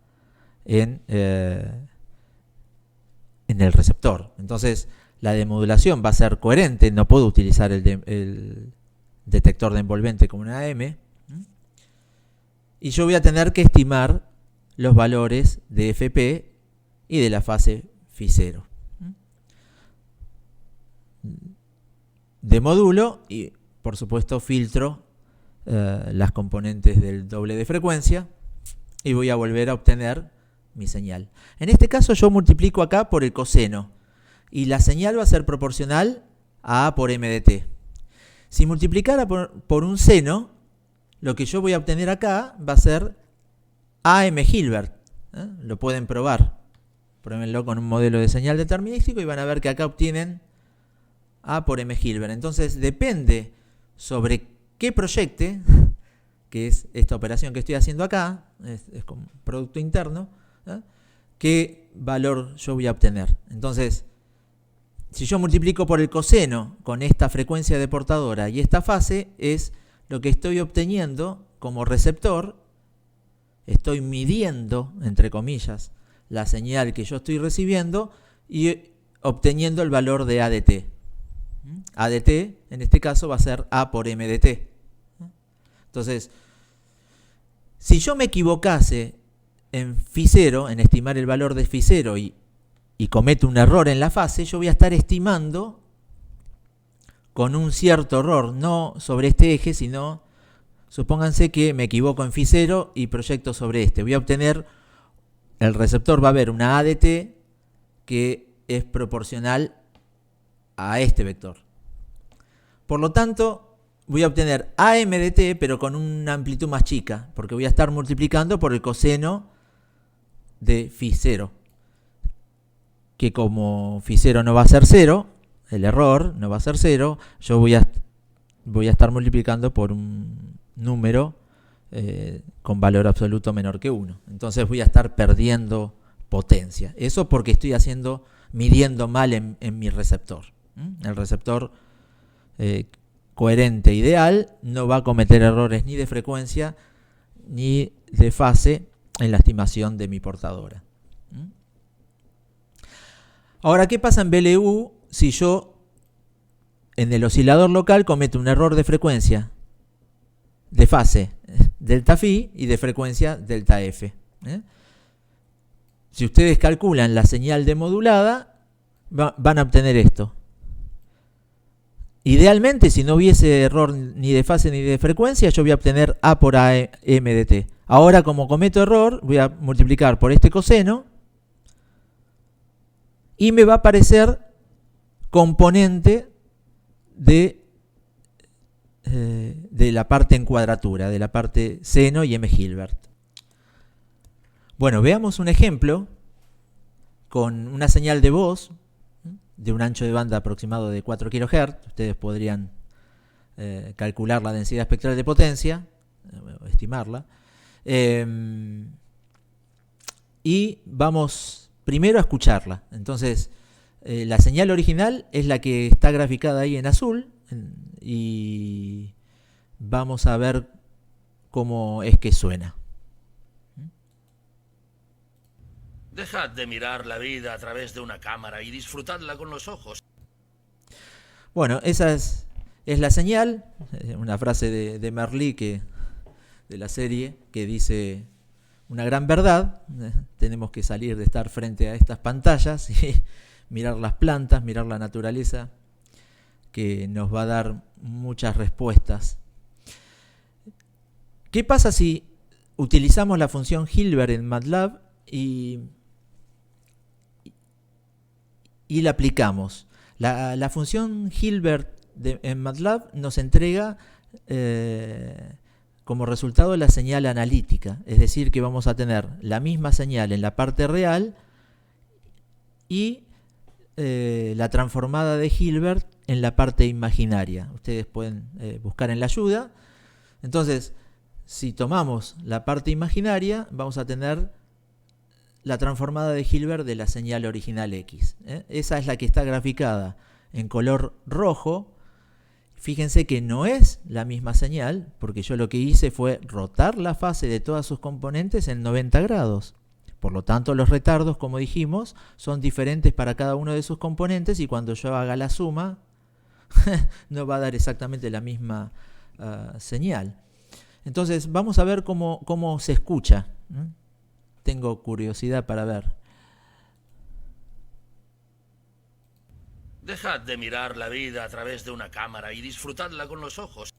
en el receptor. Entonces la demodulación va a ser coherente, no puedo utilizar el detector de envolvente como una AM, y yo voy a tener que estimar los valores de FP y de la fase Φ0. Demodulo y, por supuesto, filtro las componentes del doble de frecuencia y voy a volver a obtener mi señal. En este caso yo multiplico acá por el coseno y la señal va a ser proporcional a A por MDT. Si multiplicara por un seno, lo que yo voy a obtener acá va a ser AM Hilbert. Lo pueden probar. Pruébenlo con un modelo de señal determinístico y van a ver que acá obtienen A por M Hilbert. Entonces depende sobre qué proyecte, que es esta operación que estoy haciendo acá, es como producto interno, qué valor yo voy a obtener. Entonces, si yo multiplico por el coseno con esta frecuencia de portadora y esta fase, es lo que estoy obteniendo como receptor. Estoy midiendo, entre comillas, la señal que yo estoy recibiendo y obteniendo el valor de ADT. ADT, en este caso, va a ser A por MDT. Entonces, si yo me equivocase en Φ0, en estimar el valor de Φ0 y cometo un error en la fase, yo voy a estar estimando con un cierto error, no sobre este eje, sino, supónganse que me equivoco en Φ0 y proyecto sobre este. Voy a obtener, el receptor va a ver una ADT que es proporcional a este vector. Por lo tanto, voy a obtener AMDT, pero con una amplitud más chica, porque voy a estar multiplicando por el coseno de Φ0. Que como Φ0 no va a ser 0, el error no va a ser 0, yo voy a estar multiplicando por un número con valor absoluto menor que 1. Entonces voy a estar perdiendo potencia. Eso porque estoy midiendo mal en mi receptor. El receptor coherente ideal no va a cometer errores ni de frecuencia ni de fase en la estimación de mi portadora. Ahora, ¿qué pasa en BLU si yo en el oscilador local cometo un error de frecuencia, de fase delta phi y de frecuencia delta f? Si ustedes calculan la señal demodulada, van a obtener esto. Idealmente, si no hubiese error ni de fase ni de frecuencia, yo voy a obtener A por AM de t. Ahora, como cometo error, voy a multiplicar por este coseno y me va a aparecer componente de la parte en cuadratura, de la parte seno y M. Hilbert. Bueno, veamos un ejemplo con una señal de voz de un ancho de banda aproximado de 4 kHz. Ustedes podrían calcular la densidad espectral de potencia, estimarla. Y vamos primero a escucharla. Entonces, la señal original es la que está graficada ahí en azul y vamos a ver cómo es que suena. Dejad de mirar la vida a través de una cámara y disfrutadla con los ojos. Bueno, esa es la señal, una frase de Merlí de la serie que dice una gran verdad. Tenemos que salir de estar frente a estas pantallas y mirar las plantas, mirar la naturaleza, que nos va a dar muchas respuestas. ¿Qué pasa si utilizamos la función Hilbert en MATLAB y la aplicamos? La función Hilbert en MATLAB nos entrega como resultado la señal analítica, es decir, que vamos a tener la misma señal en la parte real y la transformada de Hilbert en la parte imaginaria. Ustedes pueden buscar en la ayuda. Entonces, si tomamos la parte imaginaria, vamos a tener la transformada de Hilbert de la señal original X. Esa es la que está graficada en color rojo. Fíjense que no es la misma señal, porque yo lo que hice fue rotar la fase de todas sus componentes en 90 grados. Por lo tanto, los retardos, como dijimos, son diferentes para cada uno de sus componentes y cuando yo haga la suma, no va a dar exactamente la misma señal. Entonces, vamos a ver cómo se escucha. Tengo curiosidad para ver. Dejad de mirar la vida a través de una cámara y disfrutadla con los ojos.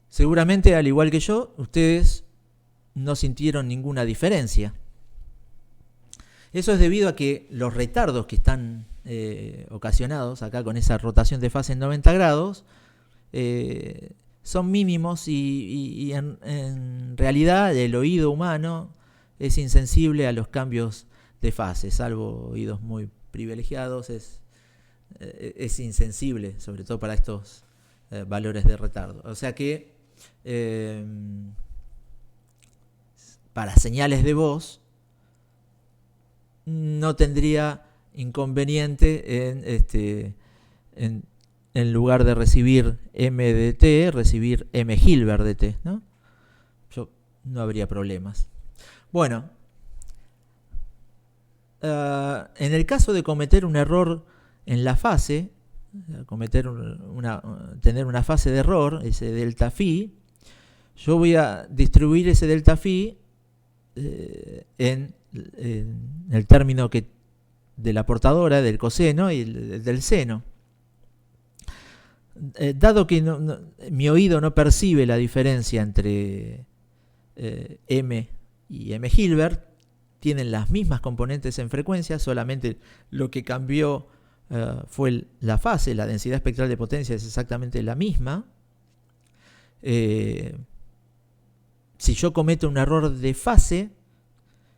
Seguramente, al igual que yo, ustedes no sintieron ninguna diferencia. Eso es debido a que los retardos que están ocasionados acá con esa rotación de fase en 90 grados son mínimos y en realidad el oído humano es insensible a los cambios de fase, salvo oídos muy privilegiados, es insensible, sobre todo para estos valores de retardo. O sea que para señales de voz no tendría inconveniente en lugar de recibir M de t, recibir M Hilbert de t, ¿no? No habría problemas. Bueno, en el caso de cometer un error en la fase, tener una fase de error, ese delta phi, yo voy a distribuir ese delta phi en el término de la portadora, del coseno y del seno. Dado que mi oído no percibe la diferencia entre M y M Hilbert, tienen las mismas componentes en frecuencia, solamente lo que cambió fue la fase, la densidad espectral de potencia es exactamente la misma. Si yo cometo un error de fase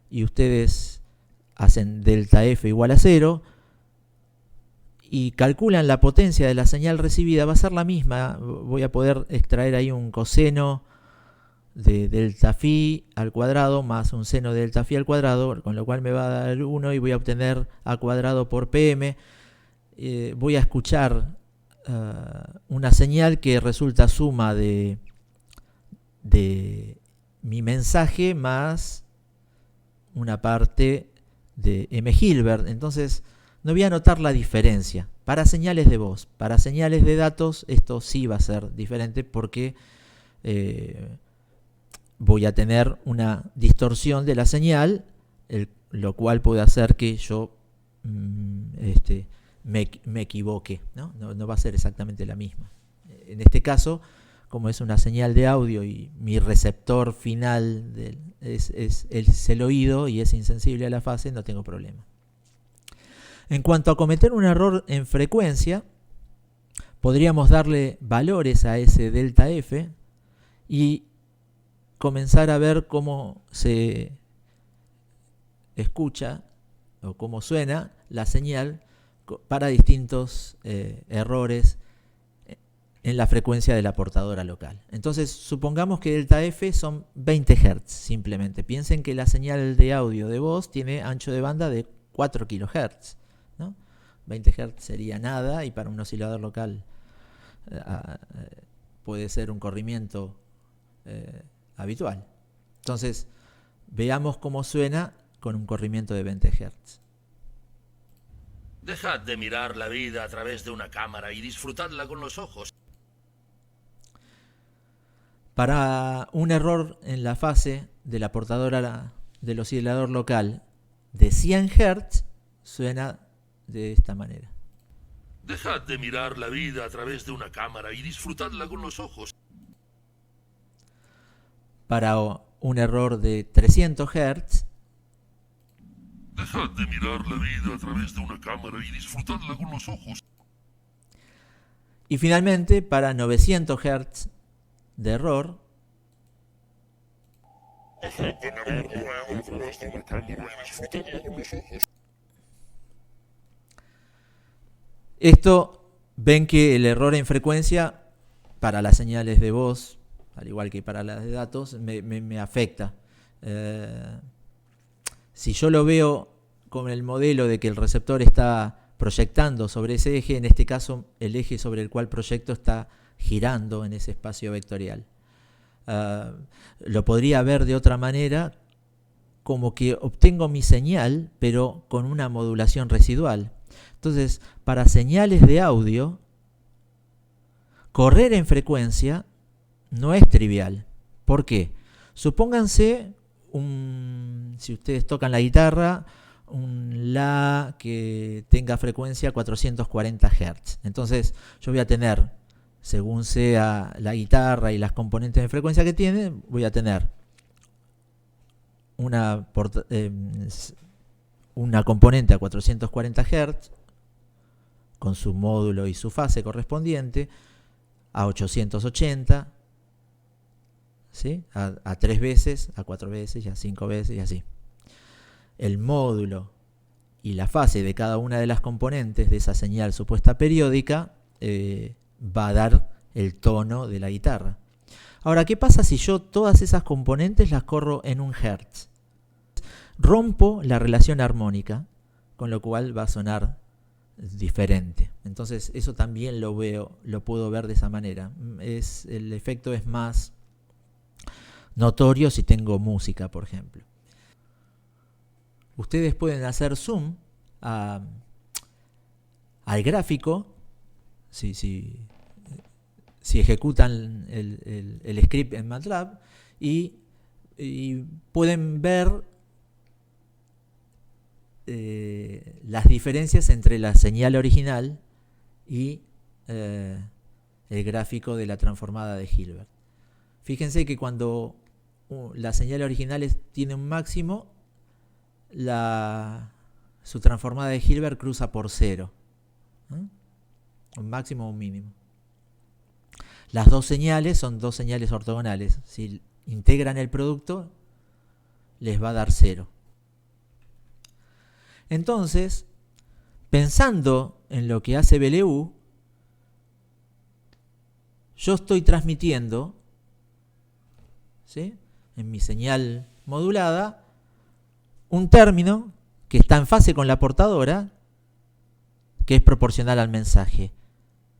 y ustedes hacen delta F igual a 0 y calculan la potencia de la señal recibida, va a ser la misma. Voy a poder extraer ahí un coseno de delta phi al cuadrado más un seno de delta phi al cuadrado, con lo cual me va a dar 1 y voy a obtener a cuadrado por pm. Voy a escuchar una señal que resulta suma de mi mensaje más una parte de M. Hilbert. Entonces no voy a notar la diferencia. Para señales de voz, para señales de datos, esto sí va a ser diferente porque voy a tener una distorsión de la señal, lo cual puede hacer que yo me equivoque, ¿no? No va a ser exactamente la misma. En este caso, como es una señal de audio y mi receptor final es el oído y es insensible a la fase, no tengo problema. En cuanto a cometer un error en frecuencia, podríamos darle valores a ese delta F y comenzar a ver cómo se escucha o cómo suena la señal para distintos errores en la frecuencia de la portadora local. Entonces, supongamos que delta F son 20 Hz simplemente. Piensen que la señal de audio de voz tiene ancho de banda de 4 kHz, ¿no? 20 Hz sería nada y para un oscilador local puede ser un corrimiento habitual. Entonces, veamos cómo suena con un corrimiento de 20 Hz. Dejad de mirar la vida a través de una cámara y disfrutadla con los ojos. Para un error en la fase de la portadora del oscilador local de 100 Hz, suena de esta manera. Dejad de mirar la vida a través de una cámara y disfrutadla con los ojos. Para un error de 300 Hz, dejad de mirar la vida a través de una cámara y disfrutadla con los ojos. Y finalmente, para 900 Hz de error, dejad de mirar la vida a través de una cámara y disfrutadla con los ojos. Esto, ven que el error en frecuencia para las señales de voz, al igual que para las de datos, me afecta. Si yo lo veo con el modelo de que el receptor está proyectando sobre ese eje, en este caso el eje sobre el cual proyecto está girando en ese espacio vectorial. Lo podría ver de otra manera, como que obtengo mi señal, pero con una modulación residual. Entonces, para señales de audio, correr en frecuencia no es trivial. ¿Por qué? Supónganse, si ustedes tocan la guitarra, un La que tenga frecuencia 440 Hz. Entonces, yo voy a tener, según sea la guitarra y las componentes de frecuencia que tiene, voy a tener una componente a 440 Hz con su módulo y su fase correspondiente, a 880, ¿sí? a 3 veces, a 4 veces, y a 5 veces, y así. El módulo y la fase de cada una de las componentes de esa señal supuesta periódica va a dar el tono de la guitarra. Ahora, ¿qué pasa si yo todas esas componentes las corro en 1 Hz? Rompo la relación armónica, con lo cual va a sonar diferente. Entonces, eso también lo puedo ver de esa manera. El efecto es más notorio si tengo música, por ejemplo. Ustedes pueden hacer zoom al gráfico si ejecutan el script en MATLAB y pueden ver las diferencias entre la señal original y el gráfico de la transformada de Hilbert. Fíjense que cuando la señal original tiene un máximo, su transformada de Hilbert cruza por 0. Un máximo o un mínimo. Las dos señales son dos señales ortogonales. Si integran el producto, les va a dar 0. Entonces, pensando en lo que hace BLU, yo estoy transmitiendo, ¿sí?, en mi señal modulada, un término que está en fase con la portadora, que es proporcional al mensaje,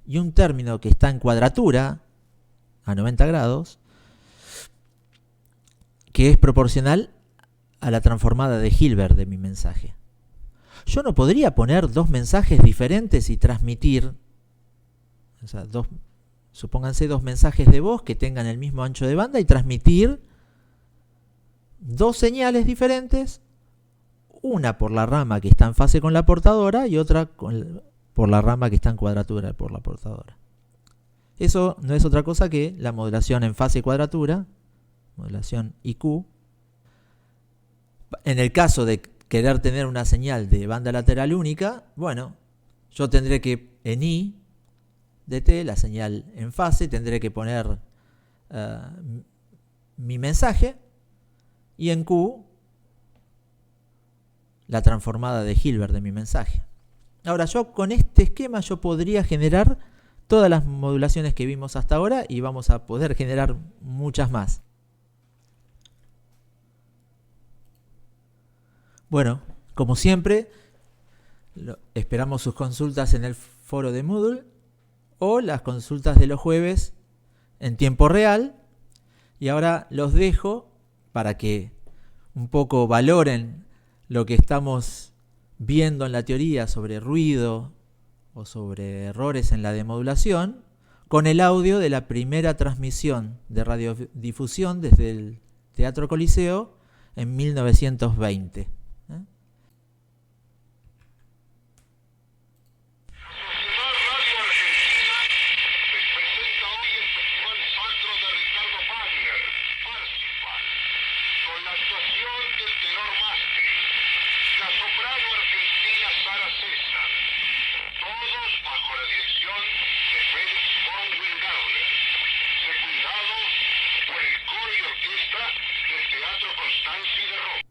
y un término que está en cuadratura, a 90 grados, que es proporcional a la transformada de Hilbert de mi mensaje. Yo no podría poner dos mensajes diferentes y transmitir, o sea, supónganse dos mensajes de voz que tengan el mismo ancho de banda y transmitir dos señales diferentes, una por la rama que está en fase con la portadora y otra por la rama que está en cuadratura por la portadora. Eso no es otra cosa que la modulación en fase cuadratura, modulación IQ. En el caso de querer tener una señal de banda lateral única, bueno, yo tendré que en I de T, la señal en fase, tendré que poner mi mensaje, y en Q la transformada de Hilbert de mi mensaje. Ahora, yo con este esquema yo podría generar todas las modulaciones que vimos hasta ahora y vamos a poder generar muchas más. Bueno, como siempre, esperamos sus consultas en el foro de Moodle o las consultas de los jueves en tiempo real. Y ahora los dejo para que un poco valoren lo que estamos viendo en la teoría sobre ruido o sobre errores en la demodulación con el audio de la primera transmisión de radiodifusión desde el Teatro Coliseo en 1920. Bajo la dirección de Felix von Wingardner, secundados por el coro y orquesta del Teatro Constanzi de Roma.